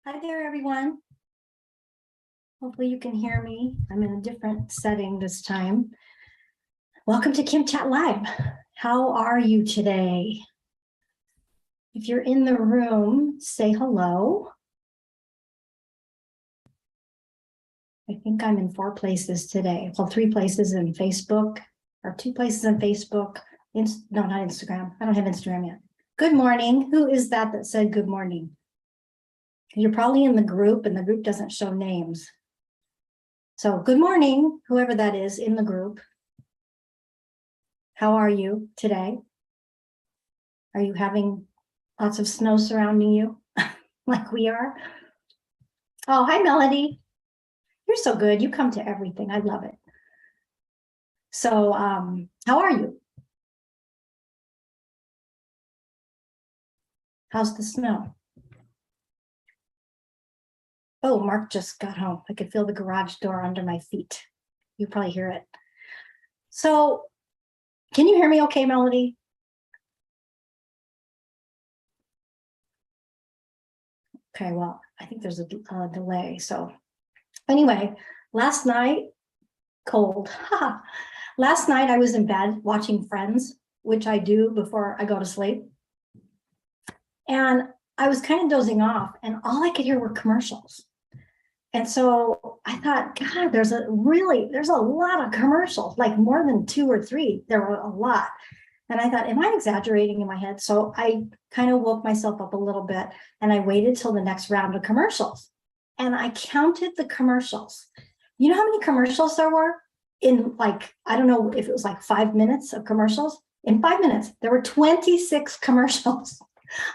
Hi there, everyone. Hopefully you can hear me. I'm in a different setting this time. Welcome to Kim Chat Live. How are you today? If you're in the room, say hello. I think I'm in 4 places today. Well, 3 places in Facebook, or 2 places in Facebook. No, not Instagram. I don't have Instagram yet. Good morning. Who is that said good morning? You're probably in the group, and the group doesn't show names. So good morning, whoever that is in the group. How are you today? Are you having lots of snow surrounding you like we are? Oh, hi, Melody. You're so good. You come to everything. I love it. So how are you? How's the snow? Oh, Mark just got home. I could feel the garage door under my feet. You probably hear it. So can you hear me okay, Melody? Okay, well, I think there's a delay. So anyway, last night, cold. Last night I was in bed watching Friends, which I do before I go to sleep. And I was kind of dozing off, and all I could hear were commercials. And so I thought, God, there's a lot of commercials, like more than 2 or 3. There were a lot. And I thought, am I exaggerating in my head? So I kind of woke myself up a little bit, and I waited till the next round of commercials. And I counted the commercials. You know how many commercials there were? In like, I don't know if it was like 5 minutes of commercials. In 5 minutes, there were 26 commercials.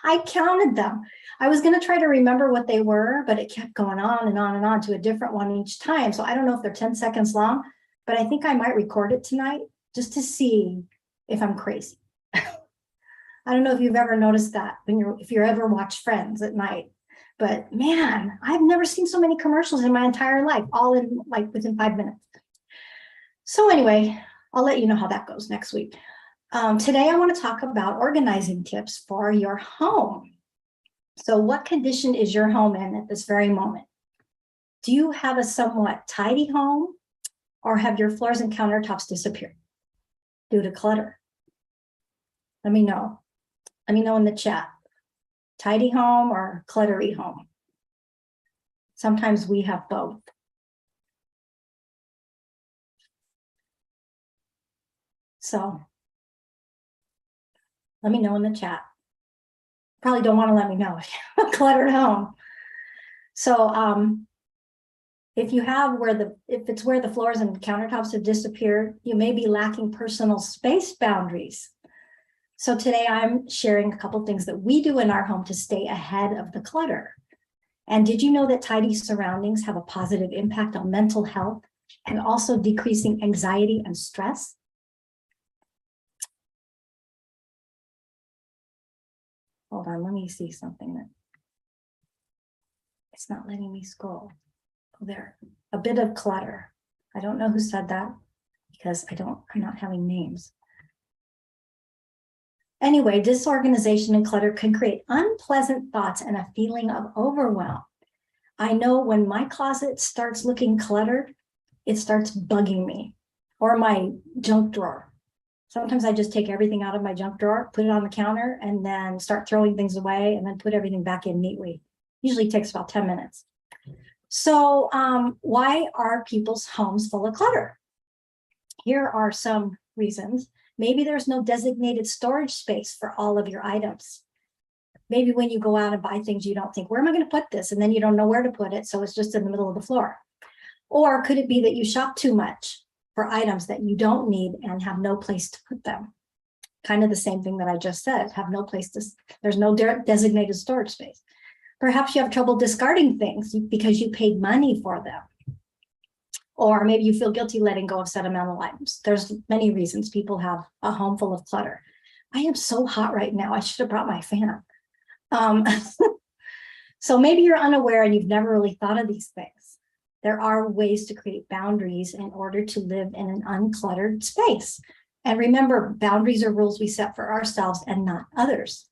I counted them. I was going to try to remember what they were, but it kept going on and on and on to a different one each time. So I don't know if they're 10 seconds long, but I think I might record it tonight just to see if I'm crazy. I don't know if you've ever noticed that if you ever watch Friends at night, but man, I've never seen so many commercials in my entire life, all in like within 5 minutes. So anyway, I'll let you know how that goes next week. Today, I want to talk about organizing tips for your home. So what condition is your home in at this very moment? Do you have a somewhat tidy home, or have your floors and countertops disappeared due to clutter? Let me know. Let me know in the chat. Tidy home or cluttery home? Sometimes we have both. So let me know in the chat. Probably don't want to let me know if you have a cluttered home. So if it's where the floors and countertops have disappeared, you may be lacking personal space boundaries. So today I'm sharing a couple things that we do in our home to stay ahead of the clutter. And did you know that tidy surroundings have a positive impact on mental health and also decreasing anxiety and stress? Hold on, let me see something that it's not letting me scroll. Oh, there, a bit of clutter. I don't know who said that because I'm not having names. Anyway, disorganization and clutter can create unpleasant thoughts and a feeling of overwhelm. I know when my closet starts looking cluttered, it starts bugging me, or my junk drawer. Sometimes I just take everything out of my junk drawer, put it on the counter, and then start throwing things away and then put everything back in neatly. Usually takes about 10 minutes. So why are people's homes full of clutter? Here are some reasons. Maybe there's no designated storage space for all of your items. Maybe when you go out and buy things, you don't think, where am I going to put this? And then you don't know where to put it. So it's just in the middle of the floor. Or could it be that you shop too much for items that you don't need and have no place to put them? Kind of the same thing that I just said, there's no designated storage space. Perhaps you have trouble discarding things because you paid money for them. Or maybe you feel guilty letting go of sentimental items. There's many reasons people have a home full of clutter. I am so hot right now. I should have brought my fan. So maybe you're unaware and you've never really thought of these things. There are ways to create boundaries in order to live in an uncluttered space. And remember, boundaries are rules we set for ourselves and not others.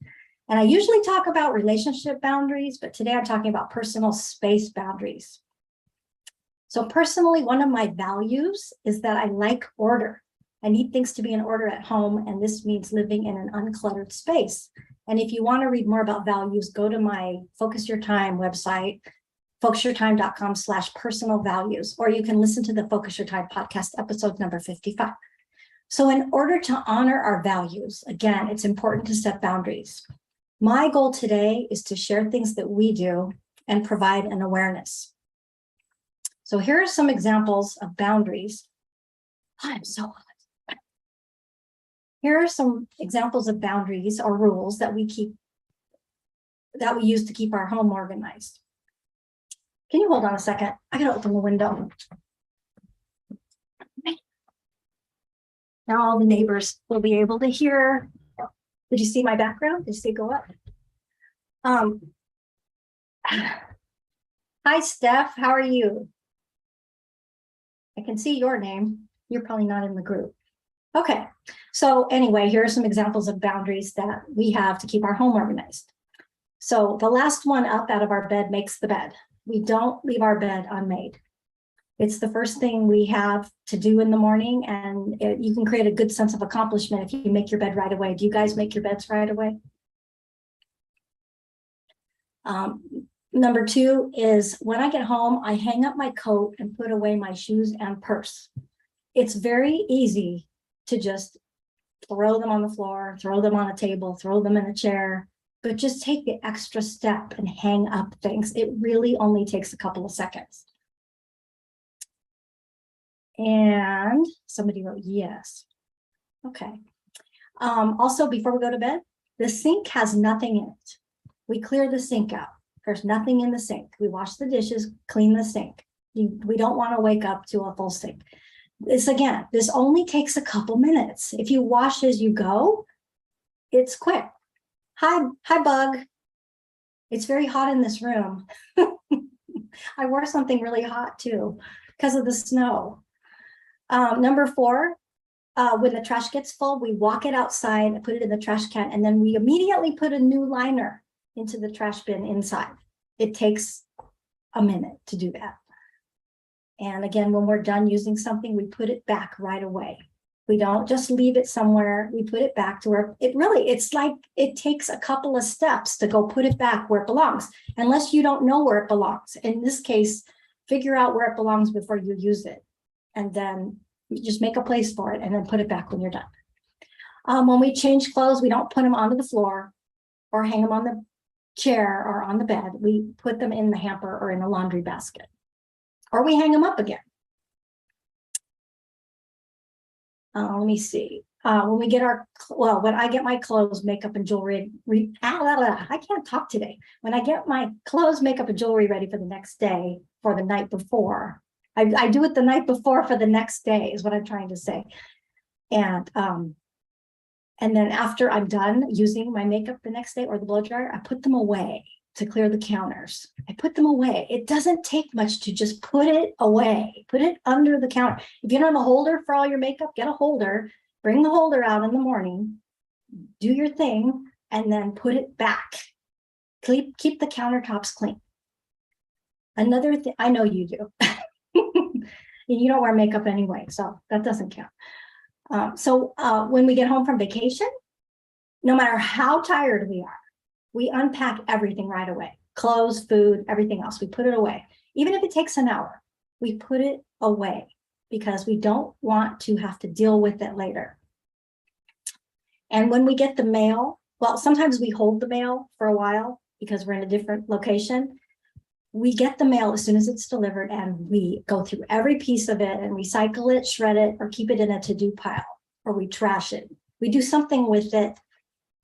And I usually talk about relationship boundaries, but today I'm talking about personal space boundaries. So personally, one of my values is that I like order. I need things to be in order at home, and this means living in an uncluttered space. And if you want to read more about values, go to my Focus Your Time website, focusyourtime.com/personal values, or you can listen to the Focus Your Time podcast, episode number 55. So in order to honor our values, again, it's important to set boundaries. My goal today is to share things that we do and provide an awareness. So here are some examples of boundaries. I'm so hot. Here are some examples of boundaries or rules that we use to keep our home organized. Can you hold on a second? I gotta open the window. Now all the neighbors will be able to hear. Did you see my background? Did you see it go up? Hi, Steph. How are you? I can see your name. You're probably not in the group. Okay. So anyway, here are some examples of boundaries that we have to keep our home organized. So the last one up out of our bed makes the bed. We don't leave our bed unmade. It's the first thing we have to do in the morning, and you can create a good sense of accomplishment if you make your bed right away. Do you guys make your beds right away? Number two is when I get home, I hang up my coat and put away my shoes and purse. It's very easy to just throw them on the floor, throw them on a table, throw them in a chair, but just take the extra step and hang up things. It really only takes a couple of seconds. And somebody wrote yes. Okay. Also, before we go to bed, the sink has nothing in it. We clear the sink out. There's nothing in the sink. We wash the dishes, clean the sink. We don't want to wake up to a full sink. This only takes a couple minutes. If you wash as you go, it's quick. Hi, bug. It's very hot in this room. I wore something really hot too because of the snow. Number four, when the trash gets full, we walk it outside and put it in the trash can, and then we immediately put a new liner into the trash bin inside. It takes a minute to do that. And again, when we're done using something, we put it back right away. We don't just leave it somewhere. We put it back to where it's like it takes a couple of steps to go put it back where it belongs, unless you don't know where it belongs. In this case, figure out where it belongs before you use it. And then you just make a place for it and then put it back when you're done. When we change clothes, we don't put them onto the floor or hang them on the chair or on the bed. We put them in the hamper or in a laundry basket, or we hang them up again. Let me see. When I get my clothes, makeup, and jewelry, I can't talk today. When I get my clothes, makeup, and jewelry ready for the next day, for the night before, I do it the night before for the next day is what I'm trying to say. And then after I'm done using my makeup the next day or the blow dryer, I put them away to clear the counters. I put them away. It doesn't take much to just put it away, put it under the counter. If you don't have a holder for all your makeup, get a holder, bring the holder out in the morning, do your thing, and then put it back. Keep the countertops clean. Another thing, I know you do. You don't wear makeup anyway, so that doesn't count. When we get home from vacation, no matter how tired we are, we unpack everything right away. Clothes, food, everything else. We put it away. Even if it takes an hour, we put it away because we don't want to have to deal with it later. And when we get the mail, well, sometimes we hold the mail for a while because we're in a different location. We get the mail as soon as it's delivered and we go through every piece of it and recycle it, shred it, or keep it in a to-do pile, or we trash it. We do something with it,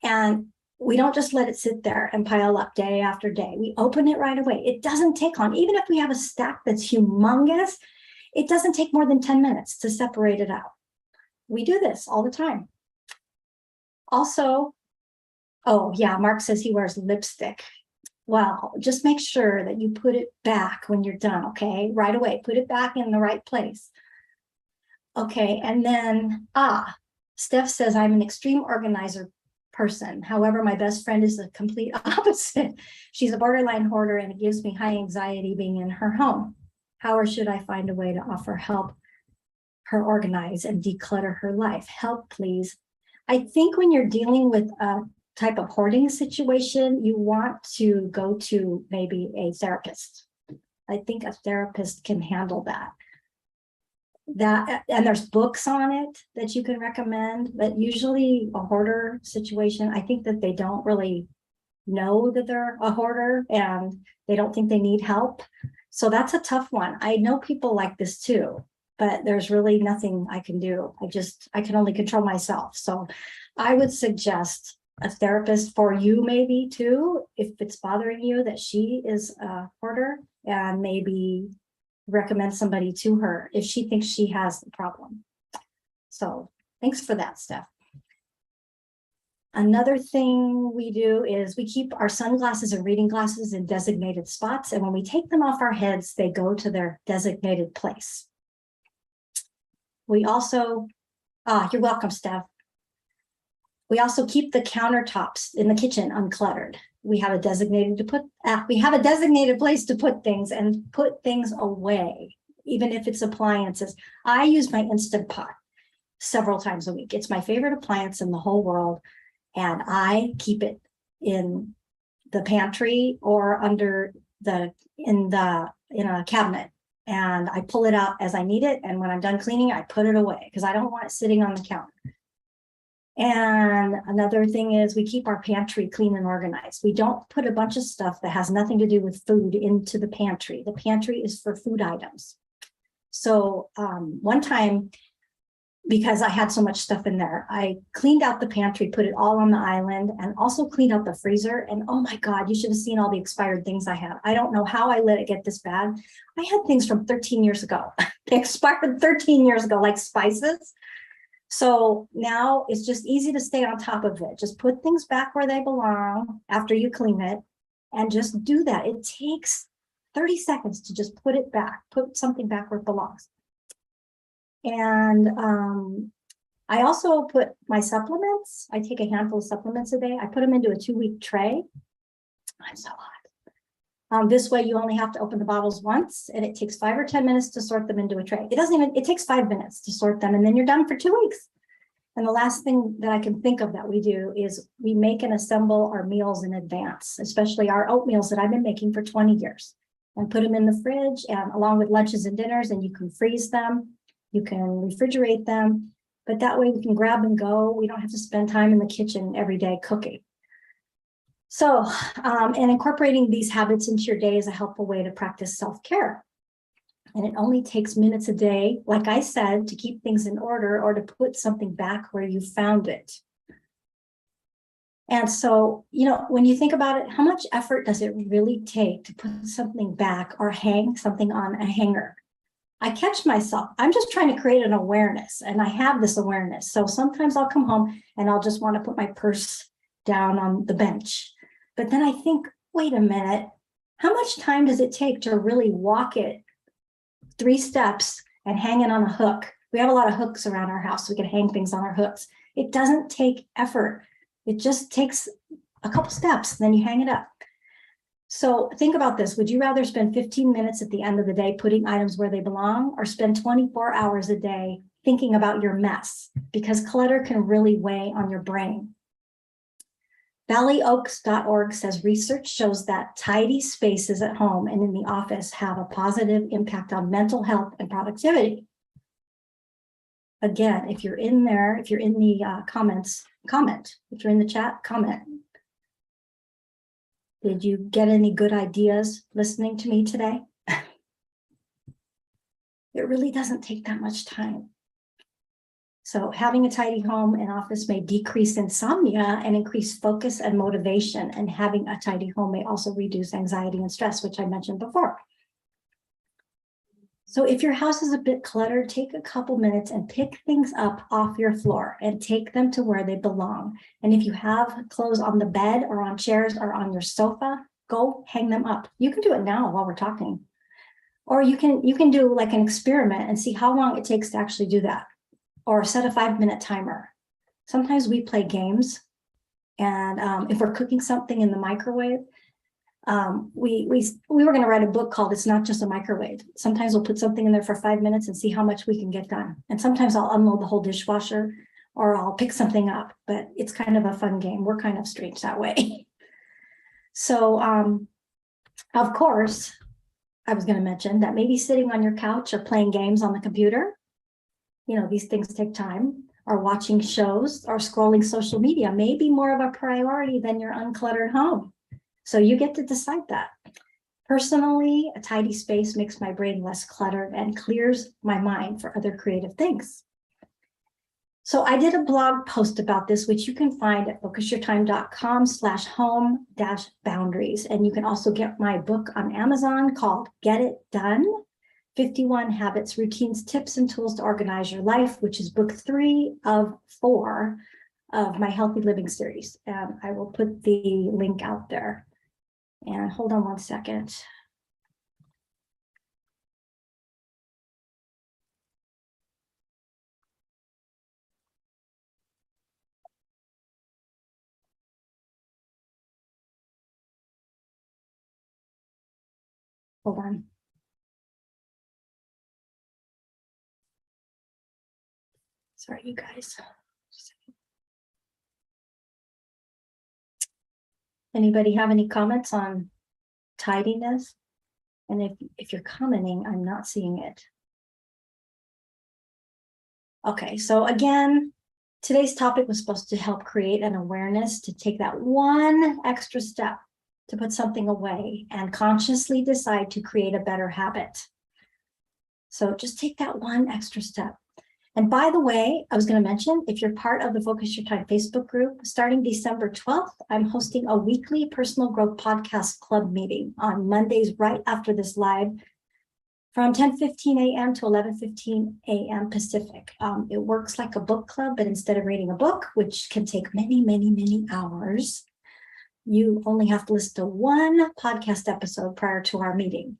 and we don't just let it sit there and pile up day after day. We open it right away. It doesn't take long. Even if we have a stack that's humongous, it doesn't take more than 10 minutes to separate it out. We do this all the time. Also, oh yeah, Mark says he wears lipstick. Well, just make sure that you put it back when you're done, okay? Right away, put it back in the right place. Okay, and then, Steph says, I'm an extreme organizer, person. However, my best friend is the complete opposite. She's a borderline hoarder, and it gives me high anxiety being in her home. How or should I find a way to offer help her organize and declutter her life? Help, please. I think when you're dealing with a type of hoarding situation, you want to go to maybe a therapist. I think a therapist can handle that. And there's books on it that you can recommend, but usually a hoarder situation, I think that they don't really know that they're a hoarder and they don't think they need help. So that's a tough one. I know people like this too, but there's really nothing I can do. I can only control myself. So I would suggest a therapist for you maybe too, if it's bothering you that she is a hoarder, and maybe recommend somebody to her if she thinks she has the problem. So thanks for that, Steph. Another thing we do is we keep our sunglasses and reading glasses in designated spots. And when we take them off our heads, they go to their designated place. We also, you're welcome, Steph. We also keep the countertops in the kitchen uncluttered. We have a designated place to put things and put things away, even if it's appliances. I use my Instant Pot several times a week. It's my favorite appliance in the whole world. And I keep it in the pantry or in a cabinet. And I pull it out as I need it. And when I'm done cleaning, I put it away because I don't want it sitting on the counter. And another thing is we keep our pantry clean and organized. We don't put a bunch of stuff that has nothing to do with food into the pantry. The pantry is for food items. So one time, because I had so much stuff in there, I cleaned out the pantry, put it all on the island, and also cleaned out the freezer. And oh my God, you should have seen all the expired things I have. I don't know how I let it get this bad. I had things from 13 years ago. They expired 13 years ago, like spices. So now it's just easy to stay on top of it. Just put things back where they belong after you clean it, and just do that. It takes 30 seconds to just put it back, put something back where it belongs. And I also put my supplements. I take a handful of supplements a day. I put them into a 2-week tray. I'm so hot. This way you only have to open the bottles once, and it takes 5 or 10 minutes to sort them into a tray. It takes 5 minutes to sort them, and then you're done for 2 weeks. And the last thing that I can think of that we do is we make and assemble our meals in advance, especially our oatmeals that I've been making for 20 years, and put them in the fridge and along with lunches and dinners, and you can freeze them. You can refrigerate them, but that way we can grab and go. We don't have to spend time in the kitchen every day cooking. So, and incorporating these habits into your day is a helpful way to practice self-care. And it only takes minutes a day, like I said, to keep things in order or to put something back where you found it. And so, when you think about it, how much effort does it really take to put something back or hang something on a hanger? I catch myself, I'm just trying to create an awareness, and I have this awareness. So sometimes I'll come home and I'll just want to put my purse down on the bench. But then I think, wait a minute, how much time does it take to really walk it 3 steps and hang it on a hook? We have a lot of hooks around our house. So we can hang things on our hooks. It doesn't take effort. It just takes a couple steps, then you hang it up. So think about this. Would you rather spend 15 minutes at the end of the day putting items where they belong, or spend 24 hours a day thinking about your mess? Because clutter can really weigh on your brain. Valleyoaks.org says research shows that tidy spaces at home and in the office have a positive impact on mental health and productivity. Again, if you're in there, if you're in the comments, comment. If you're in the chat, comment. Did you get any good ideas listening to me today? It really doesn't take that much time. So having a tidy home and office may decrease insomnia and increase focus and motivation. And having a tidy home may also reduce anxiety and stress, which I mentioned before. So if your house is a bit cluttered, take a couple minutes and pick things up off your floor and take them to where they belong. And if you have clothes on the bed or on chairs or on your sofa, go hang them up. You can do it now while we're talking. Or you can do like an experiment and see how long it takes to actually do that. Or set a 5-minute timer. Sometimes we play games And if we're cooking something in the microwave, we were going to write a book called It's Not Just a Microwave. Sometimes we'll put something in there for 5 minutes and see how much we can get done. And sometimes I'll unload the whole dishwasher or I'll pick something up, but it's kind of a fun game. We're kind of strange that way. So, of course, I was going to mention that maybe sitting on your couch or playing games on the computer, these things take time, or watching shows or scrolling social media may be more of a priority than your uncluttered home. So you get to decide that. Personally, a tidy space makes my brain less cluttered and clears my mind for other creative things. So I did a blog post about this, which you can find at focusyourtime.com/home-boundaries. And you can also get my book on Amazon called Get It Done, 51 Habits, Routines, Tips, and Tools to Organize Your Life, which is book 3 of 4 of my Healthy Living series. And I will put the link out there. And hold on one second. Hold on. Sorry, you guys. Anybody have any comments on tidiness? And if you're commenting, I'm not seeing it. Okay, so again, today's topic was supposed to help create an awareness to take that one extra step to put something away and consciously decide to create a better habit. So just take that one extra step. And by the way, I was going to mention, if you're part of the Focus Your Time Facebook group, starting December 12th, I'm hosting a weekly personal growth podcast club meeting on Mondays right after this live from 10:15 a.m. to 11:15 a.m. Pacific. It works like a book club, but instead of reading a book, which can take many, many, many hours, you only have to listen to one podcast episode prior to our meeting.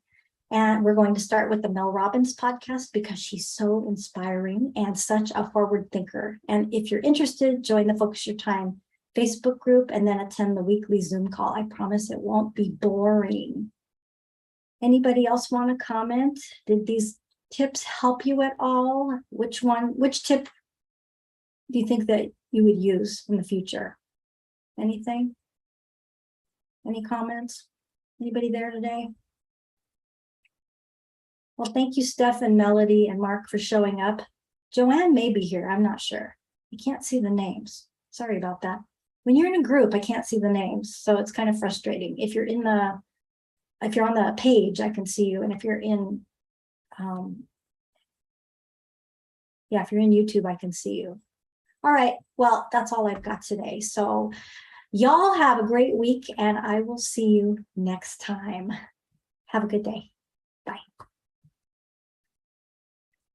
And we're going to start with the Mel Robbins podcast because she's so inspiring and such a forward thinker. And if you're interested, join the Focus Your Time Facebook group and then attend the weekly Zoom call. I promise it won't be boring. Anybody else want to comment? Did these tips help you at all? Which tip do you think that you would use in the future? Anything? Any comments? Anybody there today? Well, thank you, Steph and Melody and Mark, for showing up. Joanne may be here. I'm not sure. I can't see the names. Sorry about that. When you're in a group, I can't see the names, so it's kind of frustrating. If you're on the page, I can see you, and if you're in, if you're in YouTube, I can see you. All right. Well, that's all I've got today. So y'all have a great week, and I will see you next time. Have a good day.